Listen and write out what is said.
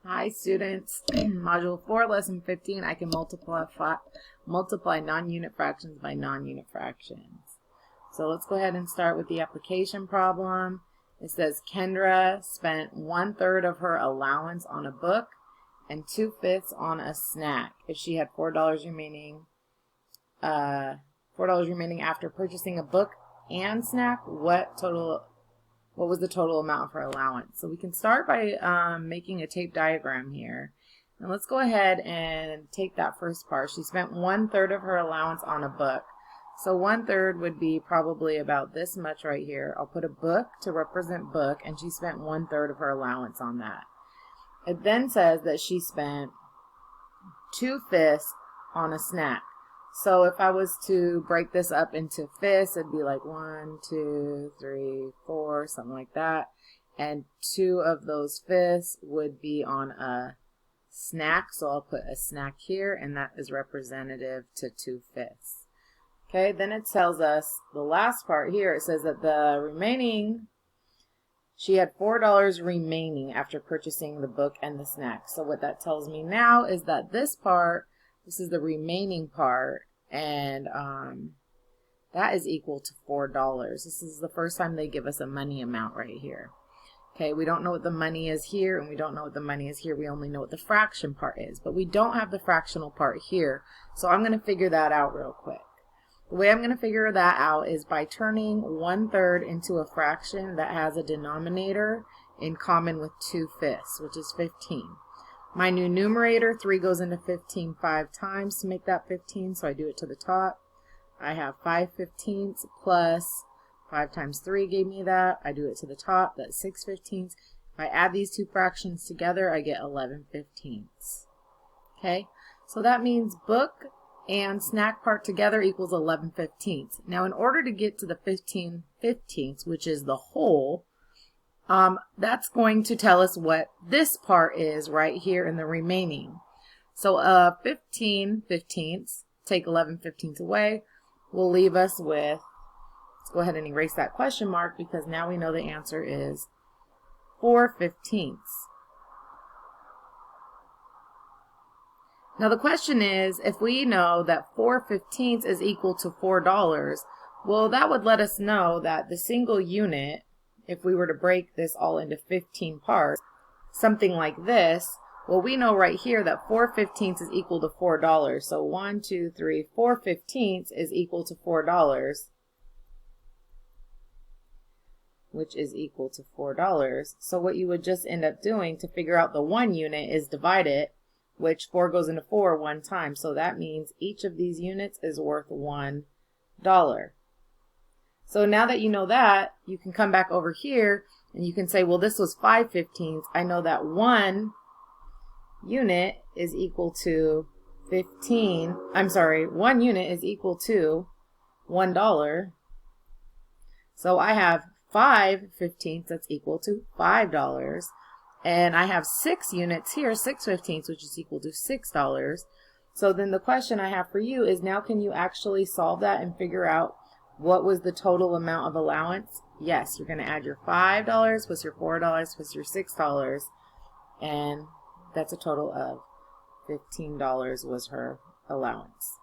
Hi students, Module 4, Lesson 15, I can multiply non-unit fractions by non-unit fractions. So let's go ahead and start with the application problem. It says Kendra spent 1/3 of her allowance on a book and 2/5 on a snack. If she had $4 remaining, $4 remaining after purchasing a book and snack, what was the total amount of her allowance? So we can start by making a tape diagram here. And let's go ahead and take that first part. She spent 1/3 of her allowance on a book. So 1/3 would be probably about this much right here. I'll put a book to represent book, and she spent 1/3 of her allowance on that. It then says that she spent 2/5 on a snack. So if I was to break this up into fifths, it'd be like 1, 2, 3, 4, something like that. And 2 of those fifths would be on a snack. So I'll put a snack here, and that is representative to 2/5. Okay, then it tells us the last part here. It says that she had $4 remaining after purchasing the book and the snack. So what that tells me now is that this is the remaining part, and that is equal to $4. This is the first time they give us a money amount right here. Okay, we don't know what the money is here, and we don't know what the money is here. We only know what the fraction part is, but we don't have the fractional part here. So I'm going to figure that out real quick. The way I'm going to figure that out is by turning 1/3 into a fraction that has a denominator in common with 2/5, which is 15. My new numerator, 3 goes into 15 5 times to make that 15, so I do it to the top. I have 5/15 plus 5 times 3 gave me that. I do it to the top, that's 6/15. If I add these two fractions together, I get 11/15. Okay, so that means book and snack part together equals 11/15. Now in order to get to the 15/15, which is the whole, that's going to tell us what this part is right here in the remaining. So 15/15, take 11/15 away, will leave us with, let's go ahead and erase that question mark because now we know the answer is 4/15. Now the question is, if we know that 4/15 is equal to $4, well, that would let us know that the single unit, if we were to break this all into 15 parts, something like this, well, we know right here that 4/15 is equal to $4. So 1, 2, 3, 4/15 is equal to $4, which is equal to $4. So what you would just end up doing to figure out the 1 unit is divide it, which 4 goes into 4 one time. So that means each of these units is worth $1. So now that you know that, you can come back over here and you can say, well, this was 5/15. I know that 1 unit is equal to 1 unit is equal to $1. So I have 5/15 that's equal to $5. And I have 6 units here, 6/15, which is equal to $6. So then the question I have for you is, now can you actually solve that and figure out what was the total amount of allowance? Yes, you're going to add your $5 plus your $4 plus your $6, and that's a total of $15 was her allowance.